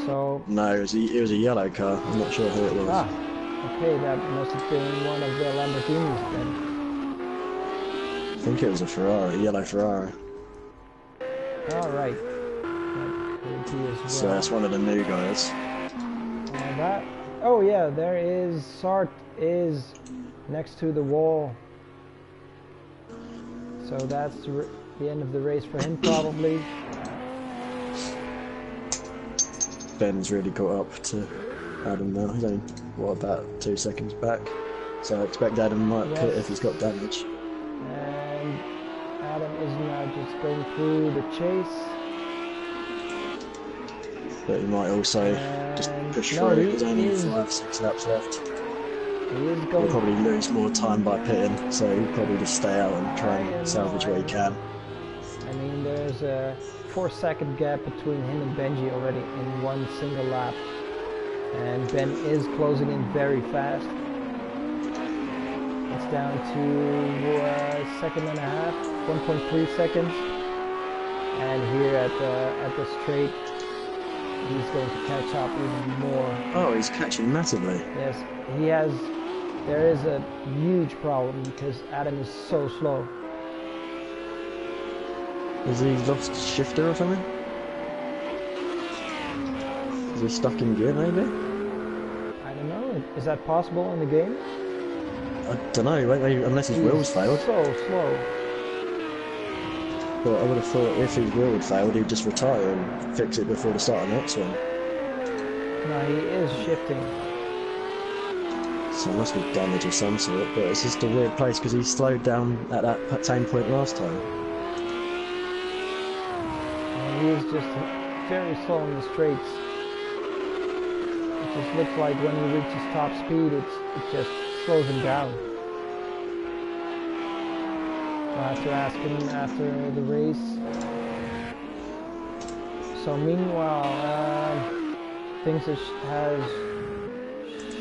So.
No, it was a yellow car. I'm not sure who it was.
Ah, okay, that must have been one of the Lamborghinis then.
I think it was a Ferrari, a yellow Ferrari.
All right. Well.
So that's one of the new guys.
Oh yeah, there is Sart is next to the wall. So that's the end of the race for him probably.
Ben's really caught up to Adam now. He's only about 2 seconds back. So I expect Adam might pit if he's got damage.
And Adam is now just going through the chase.
But he might also just push through. There's only 5-6 laps left. He'll probably lose more time by pitting, so he'll probably just stay out and try and salvage what he can.
I mean, there's a 4-second gap between him and Benji already in one single lap. And Ben is closing in very fast. It's down to a second and a half, 1.3 seconds. And here at the straight, he's going to catch up even more.
Oh, he's catching massively.
Yes, he has. There is a huge problem because Adam is so slow.
Has he lost shifter or something? Is he stuck in gear maybe?
I don't know. Is that possible in the game?
I don't know, unless his wheels failed.
So slow.
But I would have thought if his wheel had failed, he'd just retire and fix it before the start of the next one.
No, he is shifting.
So it must be damage of some sort, but it's just a weird place because he slowed down at that same point last time.
he is just very slow in the straights. It just looks like when he reaches top speed, it just slows him down. I'll have to ask him after the race. So meanwhile, things has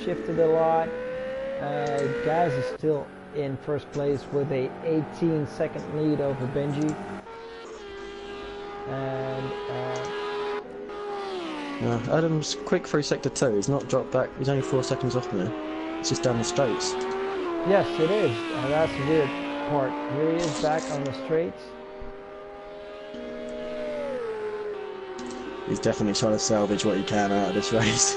shifted a lot. Gaz is still in first place with a 18-second lead over Benji. And
Adam's quick through sector 2. He's not dropped back. He's only 4 seconds off now. It's just down the straights.
yes, it is. That's a weird part. Here he is back on the straights.
He's definitely trying to salvage what he can out of this race.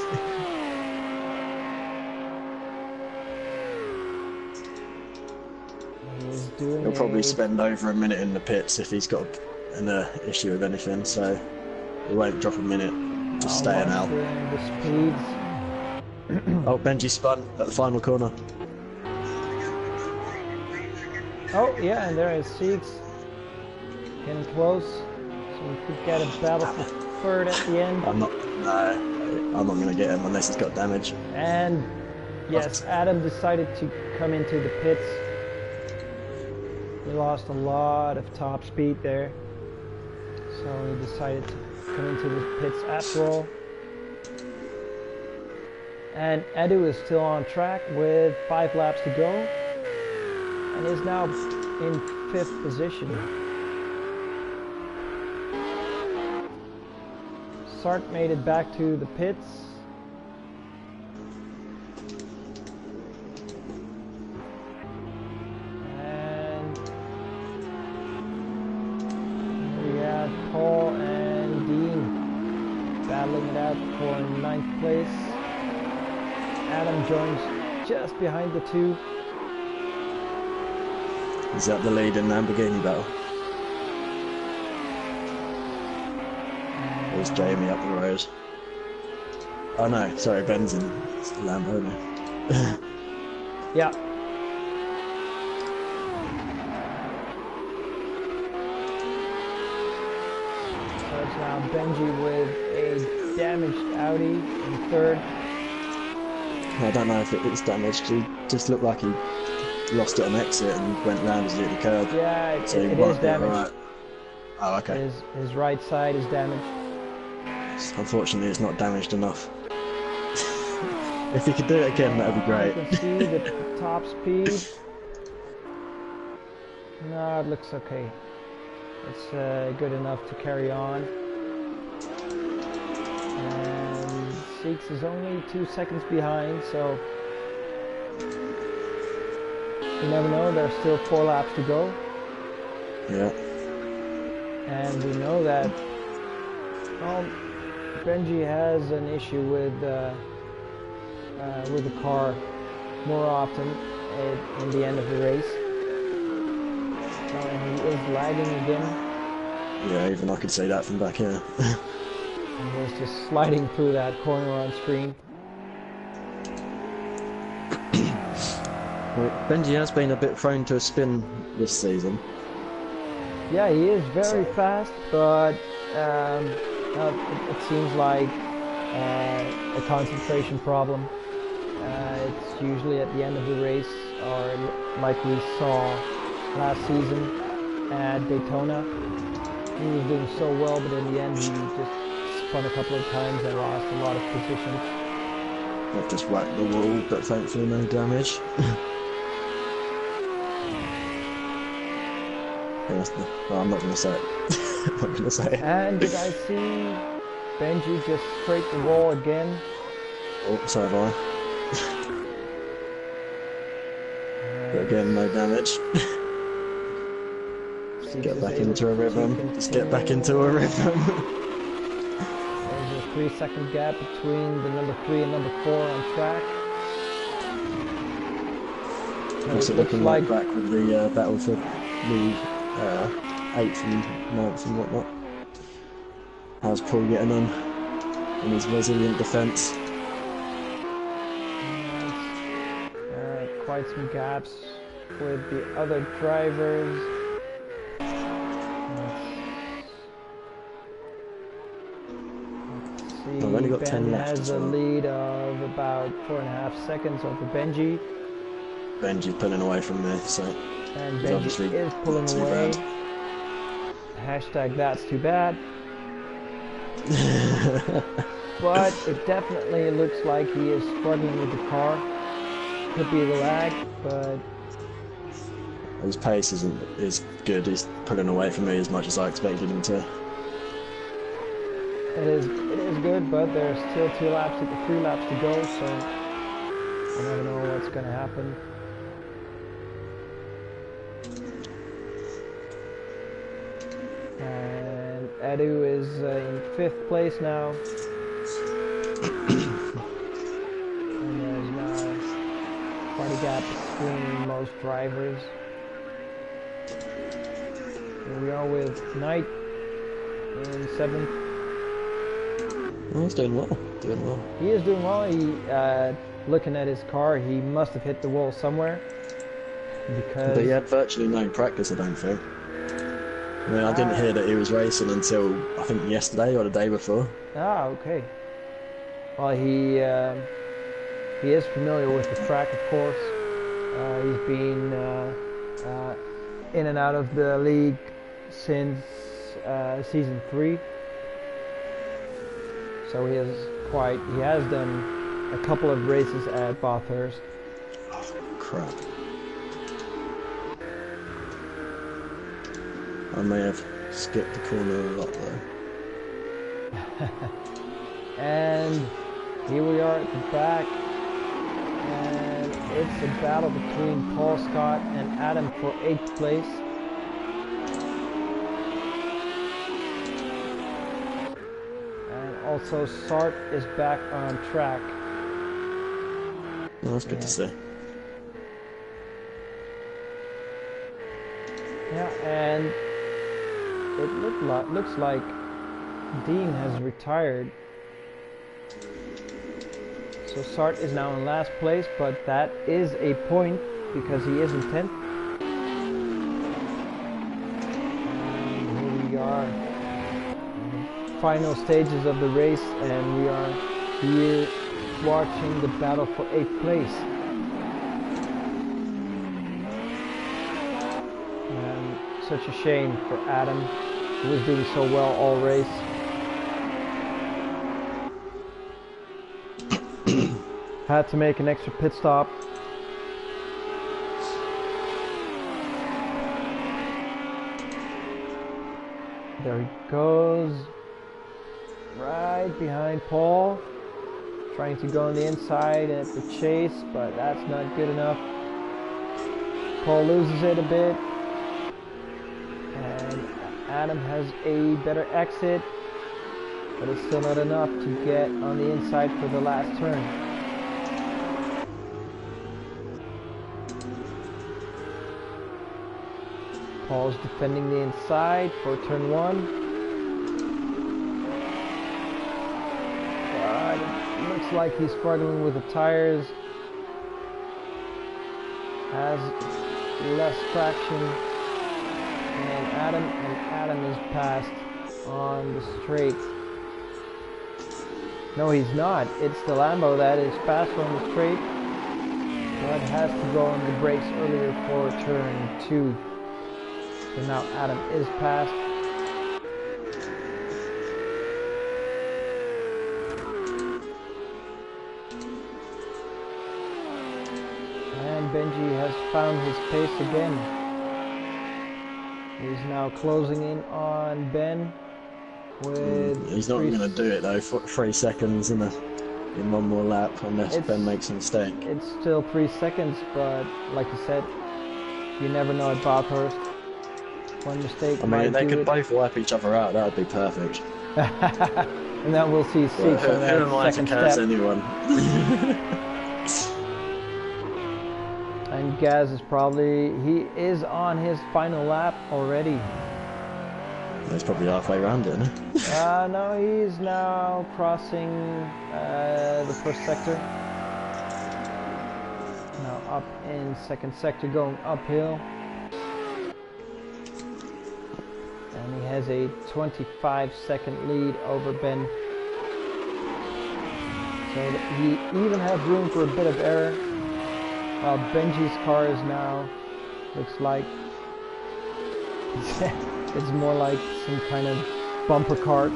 He'll probably spend over a minute in the pits if he's got an issue with anything, so he won't drop a minute, just staying out.
The speeds.
Oh, Benji spun at the final corner.
Oh, yeah, and there is Siegs getting close, so we could get a battle for third at the end.
I'm not going to get him unless he's got damage.
And yes, Adam decided to come into the pits. He lost a lot of top speed there, so he decided to come into the pits after all. And Edu is still on track with 5 laps to go, and is now in 5th position. Sart made it back to the pits. And we have Paul and Dean battling it out for 9th place. Adam joins just behind the two.
Is that the lead in Lamborghini battle? There's Jamie up the road. Oh no, sorry, Ben's in Lambo now.
Yeah. So it's now Benji with a damaged Audi in 3rd.
I don't know if it is damaged. He just looked like he lost it on exit and went round as he hit the curb.
Yeah, it
so
is damaged.
Right. Oh, okay.
His right side is damaged.
Unfortunately, it's not damaged enough. If he could do it again, that'd be great.
You can see the top speed. No, it looks okay. It's good enough to carry on. And Siegs is only 2 seconds behind, so you never know. There's still 4 laps to go.
Yeah.
And we know that Benji has an issue with the car more often in the end of the race. And he is lagging again.
Yeah, even I could see that from back here.
He was just sliding through that corner on screen.
Well, Benji has been a bit prone to a spin this season.
Yeah, he is very fast, but it seems like a concentration problem. It's usually at the end of the race, or like we saw last season at Daytona. He was doing so well, but in the end he just spun a couple of times and lost a lot of positions.
I've just whacked the wall, but thankfully no damage. Well, I'm not going to say it. I'm not going to say it.
And did I see Benji just scrape the wall again?
Oh, so have I. But again, no damage. Just get back into a rhythm. Just get back into a rhythm.
There's a 3-second gap between the number 3 and number 4 on track.
What's it looking like back with the battle for the 8th and 9th and whatnot? How's Paul getting on in his resilient defence?
Quite some gaps with the other drivers.
only got 10
Ben
left
has
as
a
well.
lead of about 4.5 seconds over Benji.
Benji's pulling away from me, so
And
he's
Benji
obviously
is pulling
not too
away.
bad.
Hashtag that's too bad. But it definitely looks like he is struggling with the car. Could be the lag, but
His pace is good. He's pulling away from me as much as I expected him to.
it is good. But there's still 3 laps to go, so you never know what's gonna happen. And Edu is in 5th place now. And there's now quite a gap between most drivers. Here we are with Knight in 7th.
Oh, he's doing well. Doing well.
He is doing well. He, looking at his car, he must have hit the wall somewhere. Because
But he had virtually no practice, I don't think. I mean, I didn't hear that he was racing until, I think, yesterday or the day before.
Ah, okay. Well, he is familiar with the track, of course. He's been in and out of the league since season 3. So he has done a couple of races at Bathurst.
Oh, crap. I may have skipped the corner a lot though.
And here we are at the back. And it's a battle between Paul Scott and Adam for 8th place. And also Sart is back on track.
Well, that's good to see.
Yeah, and it looks like Dean has retired. So Sart is now in last place, but that is a point because he is in 10th. And here we are, final stages of the race, and we are here watching the battle for 8th place. And such a shame for Adam, who was doing so well all race. Had to make an extra pit stop. There he goes. Right behind Paul. Trying to go on the inside at the chase, but that's not good enough. Paul loses it a bit. And Adam has a better exit, but it's still not enough to get on the inside for the last turn. Paul's defending the inside for turn 1. But it looks like he's struggling with the tires. Has less traction. And Adam is passed on the straight. No, he's not. It's the Lambo that is faster on the straight, but has to go on the brakes earlier for turn 2. So now Adam is passed. And Benji has found his pace again. He's now closing in on Ben with...
He's not going to do it though, 3 seconds in one more lap unless Ben makes a mistake.
It's still 3 seconds, but like you said, you never know at Bathurst. One mistake.
I mean, they could both wipe each other out, that would be perfect.
And then we'll see seats on
Who am I to
second
curse
step.
anyone?
And Gaz is he is on his final lap already.
He's probably halfway around it, isn't he?
No, he's now crossing the first sector. Now up in second sector, going uphill. And he has a 25-second lead over Ben. So that he even has room for a bit of error. While Benji's car is now, looks like, it's more like some kind of bumper cart.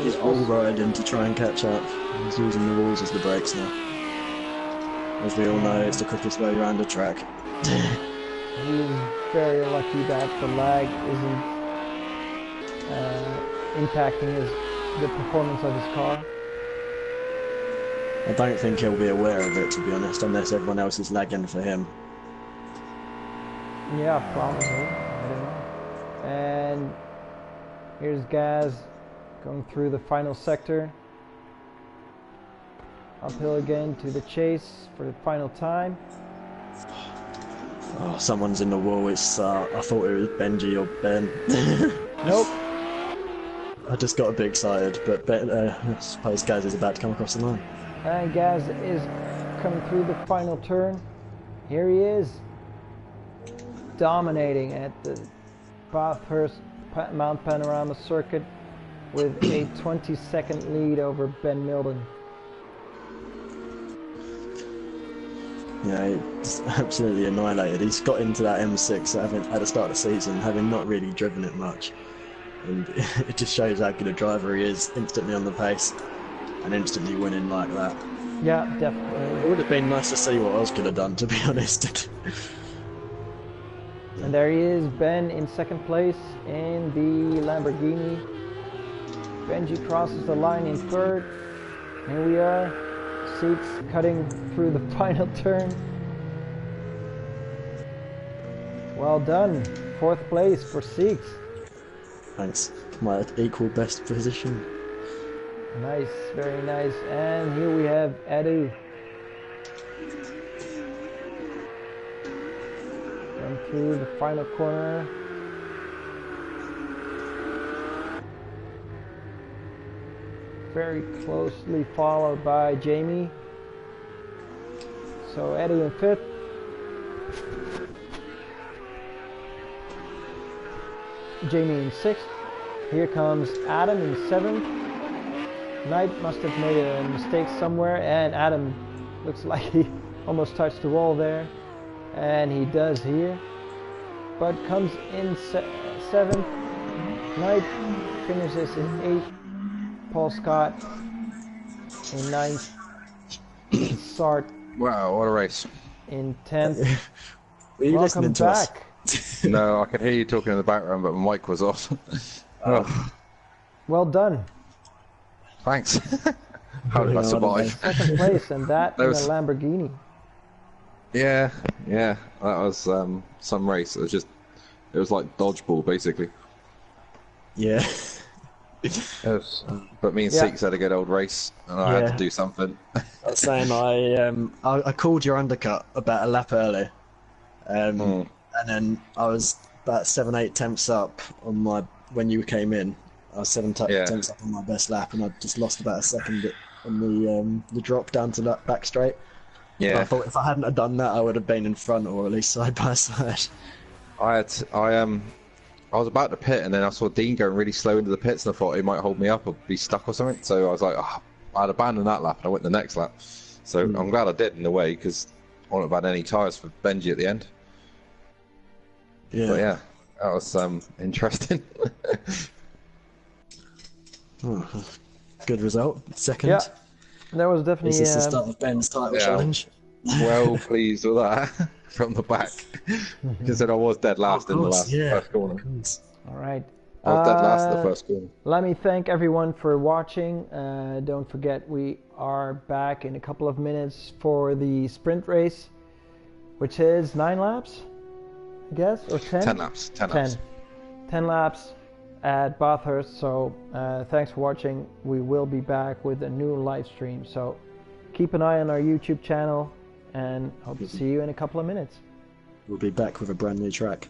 He's all riding to try and catch up. He's using the walls as the brakes now. As we all know, it's the quickest way around a track.
He's very lucky that the lag isn't impacting the performance of his car.
I don't think he'll be aware of it, to be honest, unless everyone else is lagging for him.
Yeah, probably. I don't know. And here's Gaz going through the final sector. Uphill again to the chase for the final time.
Oh, someone's in the wall. It's I thought it was Benji or Ben.
Nope.
I just got a bit excited, but I suppose Gaz is about to come across the line.
And Gaz is coming through the final turn. Here he is, dominating at the Bathurst Mount Panorama circuit with a 20-second lead over Ben Milden.
Yeah, he's absolutely annihilated. He's got into that M6 at the start of the season, having not really driven it much. And it just shows how good a driver he is, instantly on the pace and instantly winning like that.
Yeah, definitely.
It would have been nice to see what I could have done, to be honest.
And there he is, Ben in second place in the Lamborghini. Benji crosses the line in third. Here we are, Seeks cutting through the final turn. Well done, fourth place for Seeks.
Thanks. My equal best position.
Nice, very nice. And here we have Edu. Going through the final corner. Very closely followed by Jamie. So Edu in fifth. Jamie in sixth. Here comes Adam in seventh. Knight must have made a mistake somewhere, and Adam looks like he almost touched the wall there, and he does here, but comes in seventh. Knight finishes in eighth. Paul Scott in ninth. Sart.
Wow, what a race!
In 10th.
Were you
Welcome
listening to
back.
us?
No, I could hear you talking in the background, but my mic was off. Oh,
Well done.
thanks. How did I survive?
Second place, and that in a
was-
Lamborghini.
Yeah, that was some race. It was like dodgeball, basically.
Yeah.
Yes. But me and
Yeah.
Seeks had a good old race, and I had to do something.
I was saying I called your undercut about a lap early, and then I was about 7-8 temps up on when you came in. I was 7 temps up on my best lap, and I just lost about a second on the drop down to that back straight.
Yeah,
And I thought if I hadn't have done that, I would have been in front, or at least side by side.
I was about to pit, and then I saw Dean going really slow into the pits, and I thought he might hold me up or be stuck or something. So I was like, I'd abandoned that lap, and I went the next lap. So I'm glad I did in a way, because I wouldn't have had any tyres for Benji at the end.
Yeah.
But yeah, that was
Oh,
interesting.
good result. Second.
Yeah, that was definitely.
This is the start of Ben's title challenge.
Well pleased with that from the back, because I was dead last in the first corner.
All right.
I was dead last in the first corner.
Let me thank everyone for watching. Don't forget, we are back in a couple of minutes for the sprint race, which is 9 laps, I guess, or 10?
10 laps. 10 laps.
10 laps at Bathurst. So thanks for watching. We will be back with a new live stream. So keep an eye on our YouTube channel, and hope to see you in a couple of minutes.
We'll be back with a brand new track.